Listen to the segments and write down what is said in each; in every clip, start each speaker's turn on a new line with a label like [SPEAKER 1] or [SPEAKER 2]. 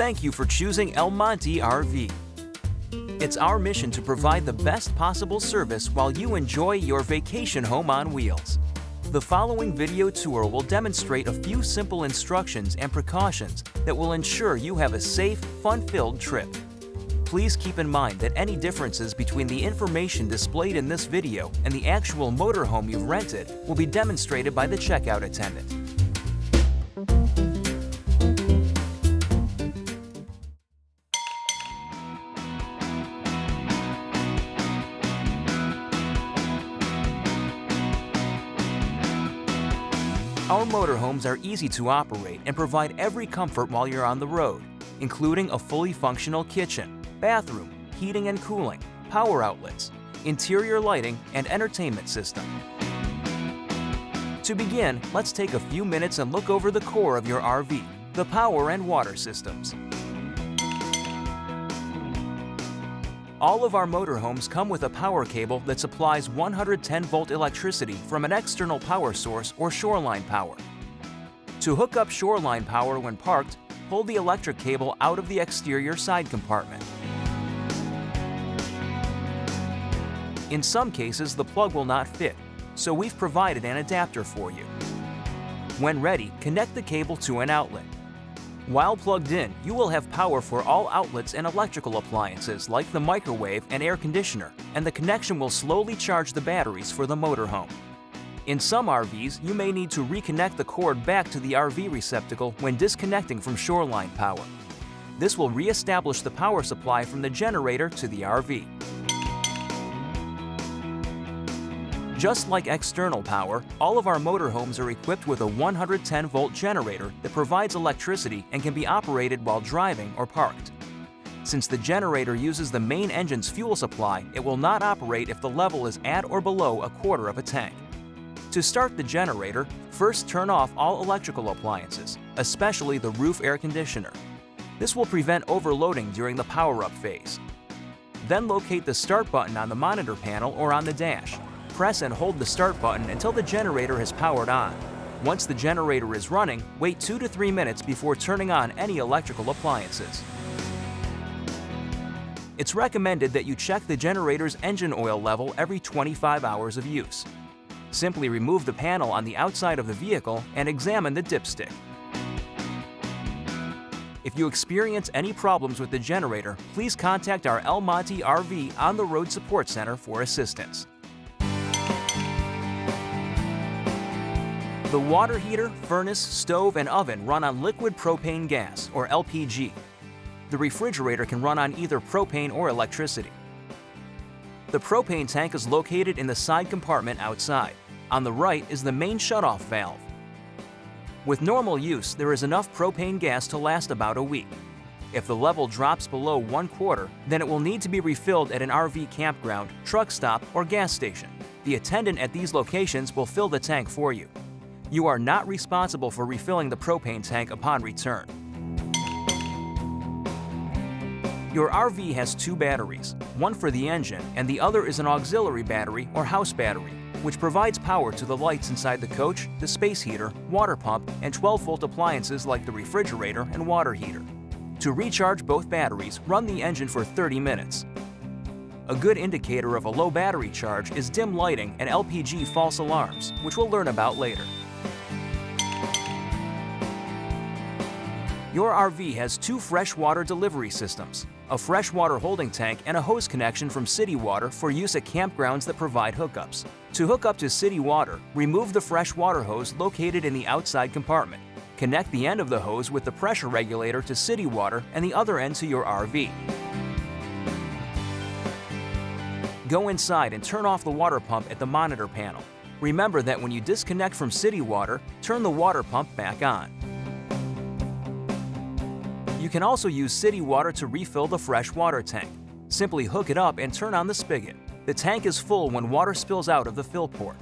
[SPEAKER 1] Thank you for choosing El Monte RV. It's our mission to provide the best possible service while you enjoy your vacation home on wheels. The following video tour will demonstrate a few simple instructions and precautions that will ensure you have a safe, fun-filled trip. Please keep in mind that any differences between the information displayed in this video and the actual motorhome you've rented will be demonstrated by the checkout attendant. Our motorhomes are easy to operate and provide every comfort while you're on the road, including a fully functional kitchen, bathroom, heating and cooling, power outlets, interior lighting, and entertainment system. To begin, let's take a few minutes and look over the core of your RV, the power and water systems. All of our motorhomes come with a power cable that supplies 110-volt electricity from an external power source or shoreline power. To hook up shoreline power when parked, pull the electric cable out of the exterior side compartment. In some cases, the plug will not fit, so we've provided an adapter for you. When ready, connect the cable to an outlet. While plugged in, you will have power for all outlets and electrical appliances like the microwave and air conditioner, and the connection will slowly charge the batteries for the motorhome. In some RVs, you may need to reconnect the cord back to the RV receptacle when disconnecting from shoreline power. This will re-establish the power supply from the generator to the RV. Just like external power, all of our motorhomes are equipped with a 110-volt generator that provides electricity and can be operated while driving or parked. Since the generator uses the main engine's fuel supply, it will not operate if the level is at or below a quarter of a tank. To start the generator, first turn off all electrical appliances, especially the roof air conditioner. This will prevent overloading during the power-up phase. Then locate the start button on the monitor panel or on the dash. Press and hold the start button until the generator has powered on. Once the generator is running, wait 2 to 3 minutes before turning on any electrical appliances. It's recommended that you check the generator's engine oil level every 25 hours of use. Simply remove the panel on the outside of the vehicle and examine the dipstick. If you experience any problems with the generator, please contact our El Monte RV on the Road Support Center for assistance. The water heater, furnace, stove, and oven run on liquid propane gas, or LPG. The refrigerator can run on either propane or electricity. The propane tank is located in the side compartment outside. On the right is the main shutoff valve. With normal use, there is enough propane gas to last about a week. If the level drops below 1/4, then it will need to be refilled at an RV campground, truck stop, or gas station. The attendant at these locations will fill the tank for you. You are not responsible for refilling the propane tank upon return. Your RV has 2 batteries, one for the engine and the other is an auxiliary battery or house battery, which provides power to the lights inside the coach, the space heater, water pump, and 12-volt appliances like the refrigerator and water heater. To recharge both batteries, run the engine for 30 minutes. A good indicator of a low battery charge is dim lighting and LPG false alarms, which we'll learn about later. Your RV has 2 freshwater delivery systems, a freshwater holding tank and a hose connection from city water for use at campgrounds that provide hookups. To hook up to city water, remove the freshwater hose located in the outside compartment. Connect the end of the hose with the pressure regulator to city water and the other end to your RV. Go inside and turn off the water pump at the monitor panel. Remember that when you disconnect from city water, turn the water pump back on. You can also use city water to refill the fresh water tank. Simply hook it up and turn on the spigot. The tank is full when water spills out of the fill port.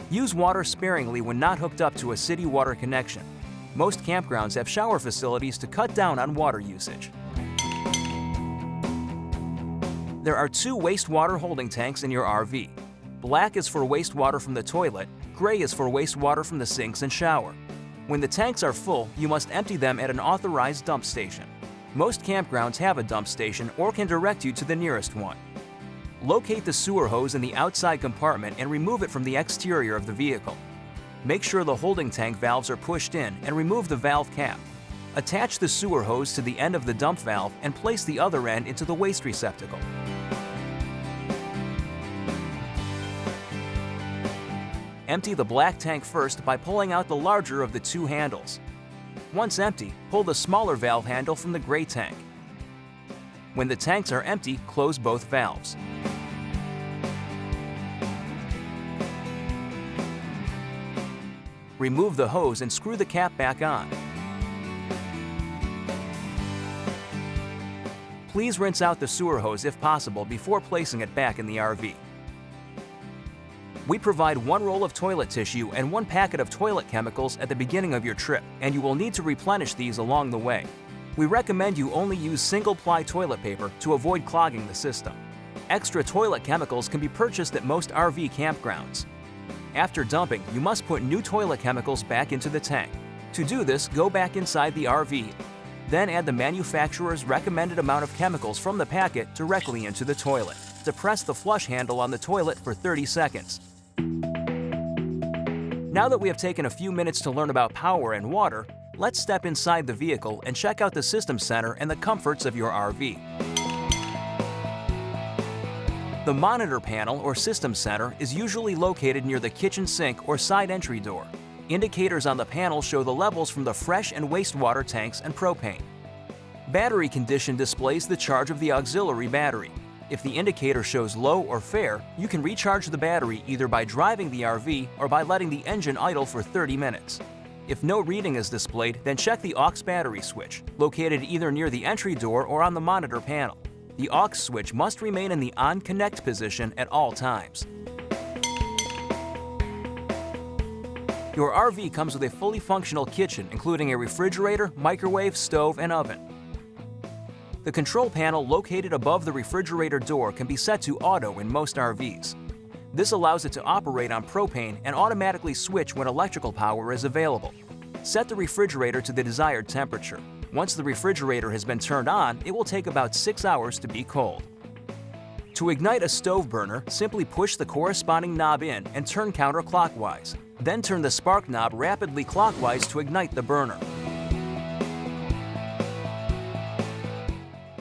[SPEAKER 1] Use water sparingly when not hooked up to a city water connection. Most campgrounds have shower facilities to cut down on water usage. There are 2 wastewater holding tanks in your RV. Black is for wastewater from the toilet, gray is for wastewater from the sinks and shower. When the tanks are full, you must empty them at an authorized dump station. Most campgrounds have a dump station or can direct you to the nearest one. Locate the sewer hose in the outside compartment and remove it from the exterior of the vehicle. Make sure the holding tank valves are pushed in and remove the valve cap. Attach the sewer hose to the end of the dump valve and place the other end into the waste receptacle. Empty the black tank first by pulling out the larger of the two handles. Once empty, pull the smaller valve handle from the gray tank. When the tanks are empty, close both valves. Remove the hose and screw the cap back on. Please rinse out the sewer hose if possible before placing it back in the RV. We provide 1 roll of toilet tissue and 1 packet of toilet chemicals at the beginning of your trip, and you will need to replenish these along the way. We recommend you only use single-ply toilet paper to avoid clogging the system. Extra toilet chemicals can be purchased at most RV campgrounds. After dumping, you must put new toilet chemicals back into the tank. To do this, go back inside the RV. Then add the manufacturer's recommended amount of chemicals from the packet directly into the toilet. Depress the flush handle on the toilet for 30 seconds. Now that we have taken a few minutes to learn about power and water, let's step inside the vehicle and check out the system center and the comforts of your RV. The monitor panel or system center is usually located near the kitchen sink or side entry door. Indicators on the panel show the levels from the fresh and wastewater tanks and propane. Battery condition displays the charge of the auxiliary battery. If the indicator shows low or fair, you can recharge the battery either by driving the RV or by letting the engine idle for 30 minutes. If no reading is displayed, then check the aux battery switch, located either near the entry door or on the monitor panel. The aux switch must remain in the on-connect position at all times. Your RV comes with a fully functional kitchen, including a refrigerator, microwave, stove, and oven. The control panel located above the refrigerator door can be set to auto in most RVs. This allows it to operate on propane and automatically switch when electrical power is available. Set the refrigerator to the desired temperature. Once the refrigerator has been turned on, it will take about 6 hours to be cold. To ignite a stove burner, simply push the corresponding knob in and turn counterclockwise. Then turn the spark knob rapidly clockwise to ignite the burner.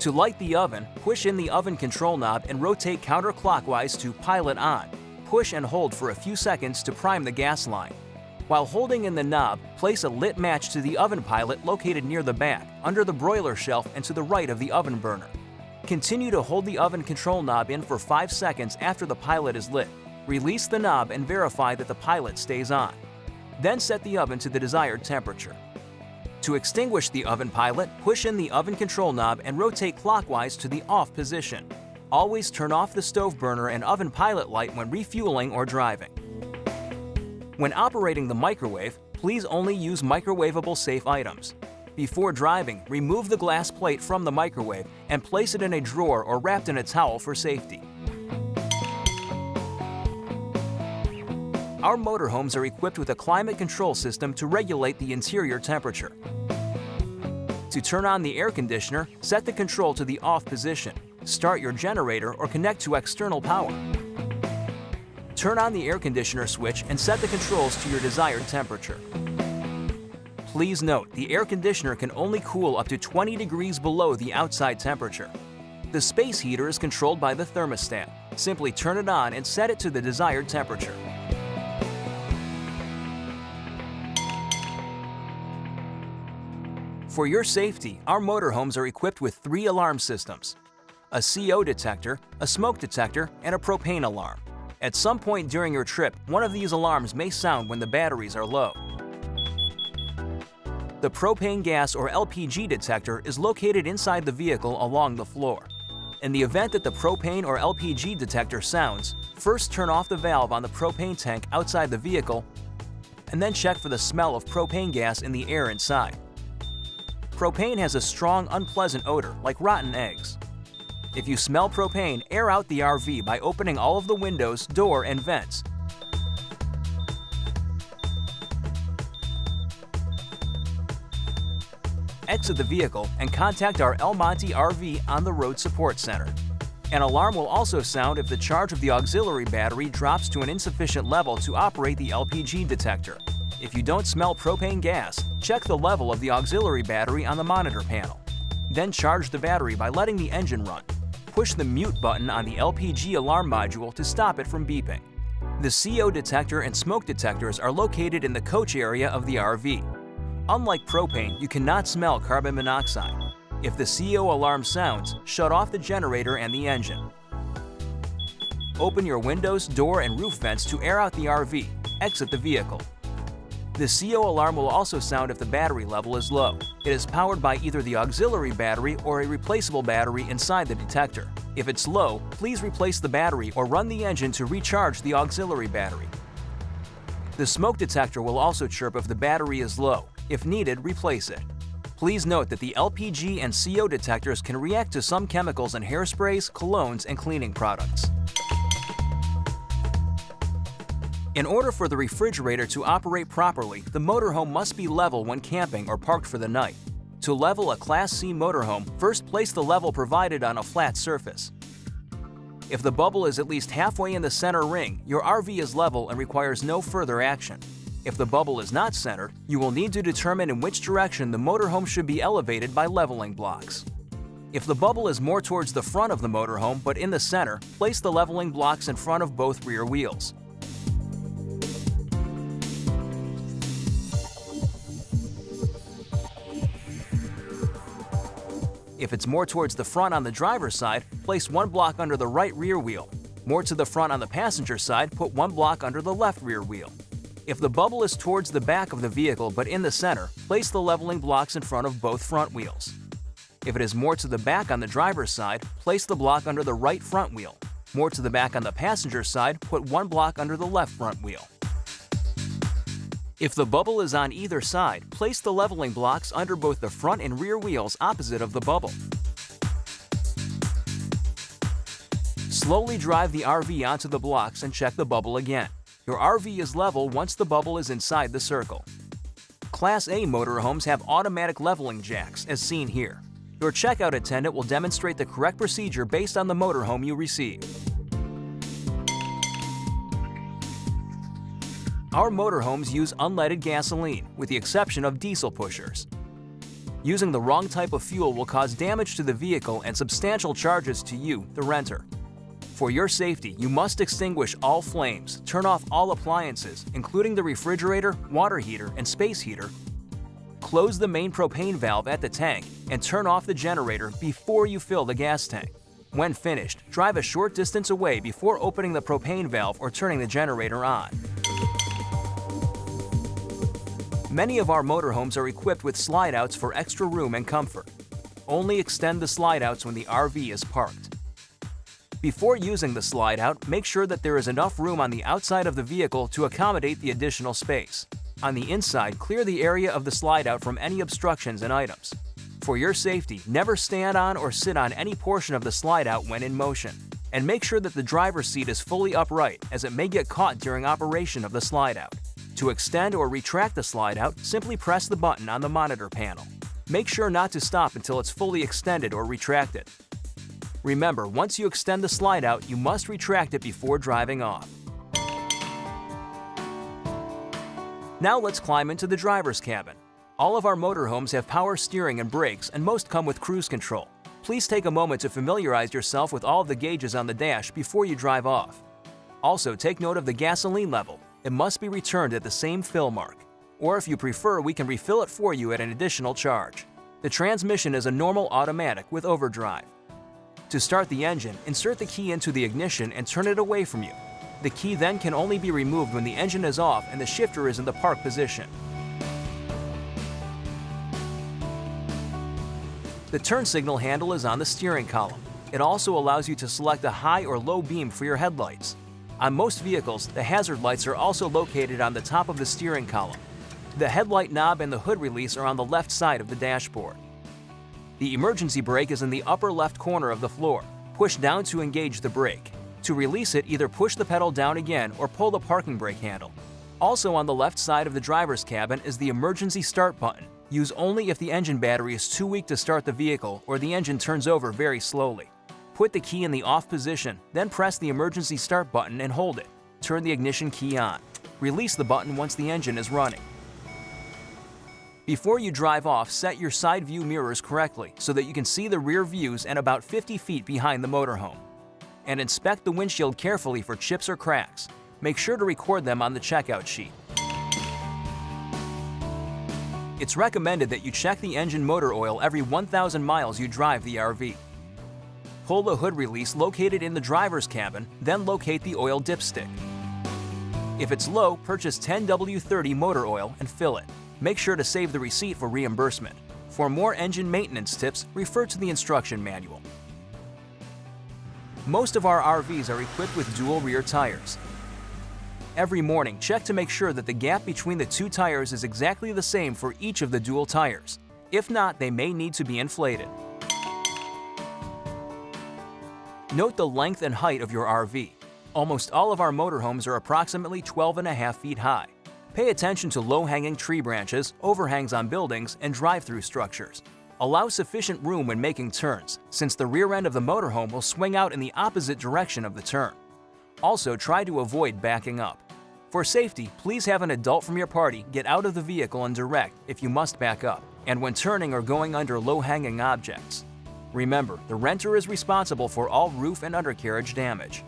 [SPEAKER 1] To light the oven, push in the oven control knob and rotate counterclockwise to pilot on. Push and hold for a few seconds to prime the gas line. While holding in the knob, place a lit match to the oven pilot located near the back, under the broiler shelf and to the right of the oven burner. Continue to hold the oven control knob in for 5 seconds after the pilot is lit. Release the knob and verify that the pilot stays on. Then set the oven to the desired temperature. To extinguish the oven pilot, push in the oven control knob and rotate clockwise to the off position. Always turn off the stove burner and oven pilot light when refueling or driving. When operating the microwave, please only use microwavable safe items. Before driving, remove the glass plate from the microwave and place it in a drawer or wrapped in a towel for safety. Our motorhomes are equipped with a climate control system to regulate the interior temperature. To turn on the air conditioner, set the control to the off position. Start your generator or connect to external power. Turn on the air conditioner switch and set the controls to your desired temperature. Please note, the air conditioner can only cool up to 20 degrees below the outside temperature. The space heater is controlled by the thermostat. Simply turn it on and set it to the desired temperature. For your safety, our motorhomes are equipped with 3 alarm systems: a CO detector, a smoke detector, and a propane alarm. At some point during your trip, one of these alarms may sound when the batteries are low. The propane gas or LPG detector is located inside the vehicle along the floor. In the event that the propane or LPG detector sounds, first turn off the valve on the propane tank outside the vehicle and then check for the smell of propane gas in the air inside. Propane has a strong, unpleasant odor, like rotten eggs. If you smell propane, air out the RV by opening all of the windows, door, and vents. exit the vehicle and contact our El Monte RV on the Road Support Center. An alarm will also sound if the charge of the auxiliary battery drops to an insufficient level to operate the LPG detector. If you don't smell propane gas, check the level of the auxiliary battery on the monitor panel. Then charge the battery by letting the engine run. Push the mute button on the LPG alarm module to stop it from beeping. The CO detector and smoke detectors are located in the coach area of the RV. Unlike propane, you cannot smell carbon monoxide. If the CO alarm sounds, shut off the generator and the engine. Open your windows, door, and roof vents to air out the RV. Exit the vehicle. The CO alarm will also sound if the battery level is low. It is powered by either the auxiliary battery or a replaceable battery inside the detector. If it's low, please replace the battery or run the engine to recharge the auxiliary battery. The smoke detector will also chirp if the battery is low. If needed, replace it. Please note that the LPG and CO detectors can react to some chemicals in hairsprays, colognes, and cleaning products. In order for the refrigerator to operate properly, the motorhome must be level when camping or parked for the night. To level a Class C motorhome, first place the level provided on a flat surface. If the bubble is at least halfway in the center ring, your RV is level and requires no further action. If the bubble is not centered, you will need to determine in which direction the motorhome should be elevated by leveling blocks. If the bubble is more towards the front of the motorhome but in the center, place the leveling blocks in front of both rear wheels. If it's more towards the front on the driver's side, place one block under the right rear wheel. More to the front on the passenger side, put one block under the left rear wheel. If the bubble is towards the back of the vehicle but in the center, place the leveling blocks in front of both front wheels. If it is more to the back on the driver's side, place the block under the right front wheel. More to the back on the passenger side, put one block under the left front wheel. If the bubble is on either side, place the leveling blocks under both the front and rear wheels opposite of the bubble. Slowly drive the RV onto the blocks and check the bubble again. Your RV is level once the bubble is inside the circle. Class A motorhomes have automatic leveling jacks, as seen here. Your checkout attendant will demonstrate the correct procedure based on the motorhome you receive. Our motorhomes use unleaded gasoline, with the exception of diesel pushers. Using the wrong type of fuel will cause damage to the vehicle and substantial charges to you, the renter. For your safety, you must extinguish all flames, turn off all appliances, including the refrigerator, water heater, and space heater. Close the main propane valve at the tank and turn off the generator before you fill the gas tank. When finished, drive a short distance away before opening the propane valve or turning the generator on. Many of our motorhomes are equipped with slide-outs for extra room and comfort. Only extend the slide-outs when the RV is parked. Before using the slide-out, make sure that there is enough room on the outside of the vehicle to accommodate the additional space. On the inside, clear the area of the slide-out from any obstructions and items. For your safety, never stand on or sit on any portion of the slide-out when in motion. And make sure that the driver's seat is fully upright, as it may get caught during operation of the slide-out. To extend or retract the slide-out, simply press the button on the monitor panel. Make sure not to stop until it's fully extended or retracted. Remember, once you extend the slide-out, you must retract it before driving off. Now let's climb into the driver's cabin. All of our motorhomes have power steering and brakes, and most come with cruise control. Please take a moment to familiarize yourself with all of the gauges on the dash before you drive off. Also, take note of the gasoline level. It must be returned at the same fill mark. Or if you prefer, we can refill it for you at an additional charge. The transmission is a normal automatic with overdrive. To start the engine, insert the key into the ignition and turn it away from you. The key then can only be removed when the engine is off and the shifter is in the park position. The turn signal handle is on the steering column. It also allows you to select a high or low beam for your headlights. On most vehicles, the hazard lights are also located on the top of the steering column. The headlight knob and the hood release are on the left side of the dashboard. The emergency brake is in the upper left corner of the floor. Push down to engage the brake. To release it, either push the pedal down again or pull the parking brake handle. Also on the left side of the driver's cabin is the emergency start button. Use only if the engine battery is too weak to start the vehicle or the engine turns over very slowly. Put the key in the off position, then press the emergency start button and hold it. Turn the ignition key on. Release the button once the engine is running. Before you drive off, set your side view mirrors correctly so that you can see the rear views and about 50 feet behind the motorhome. And inspect the windshield carefully for chips or cracks. Make sure to record them on the checkout sheet. It's recommended that you check the engine motor oil every 1,000 miles you drive the RV. Pull the hood release located in the driver's cabin, then locate the oil dipstick. If it's low, purchase 10W30 motor oil and fill it. Make sure to save the receipt for reimbursement. For more engine maintenance tips, refer to the instruction manual. Most of our RVs are equipped with dual rear tires. Every morning, check to make sure that the gap between the two tires is exactly the same for each of the dual tires. If not, they may need to be inflated. Note the length and height of your RV. Almost all of our motorhomes are approximately 12.5 feet high. Pay attention to low-hanging tree branches, overhangs on buildings, and drive-through structures. Allow sufficient room when making turns, since the rear end of the motorhome will swing out in the opposite direction of the turn. Also, try to avoid backing up. For safety, please have an adult from your party get out of the vehicle and direct if you must back up, and when turning or going under low-hanging objects. Remember, the renter is responsible for all roof and undercarriage damage.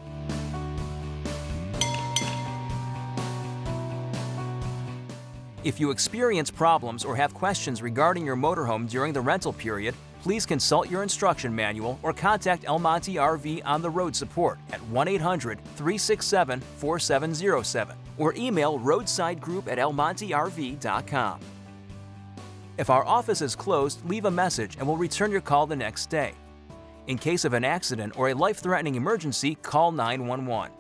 [SPEAKER 1] If you experience problems or have questions regarding your motorhome during the rental period, please consult your instruction manual or contact El Monte RV on the road support at 1-800-367-4707 or email roadsidegroup@elmonterv.com. If our office is closed, leave a message and we'll return your call the next day. In case of an accident or a life-threatening emergency, call 911.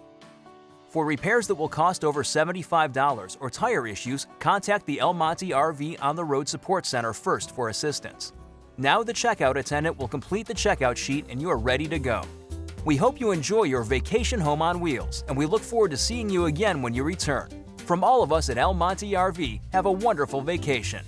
[SPEAKER 1] For repairs that will cost over $75 or tire issues, contact the El Monte RV on the Road Support Center first for assistance. Now the checkout attendant will complete the checkout sheet and you are ready to go. We hope you enjoy your vacation home on wheels, and we look forward to seeing you again when you return. From all of us at El Monte RV, have a wonderful vacation.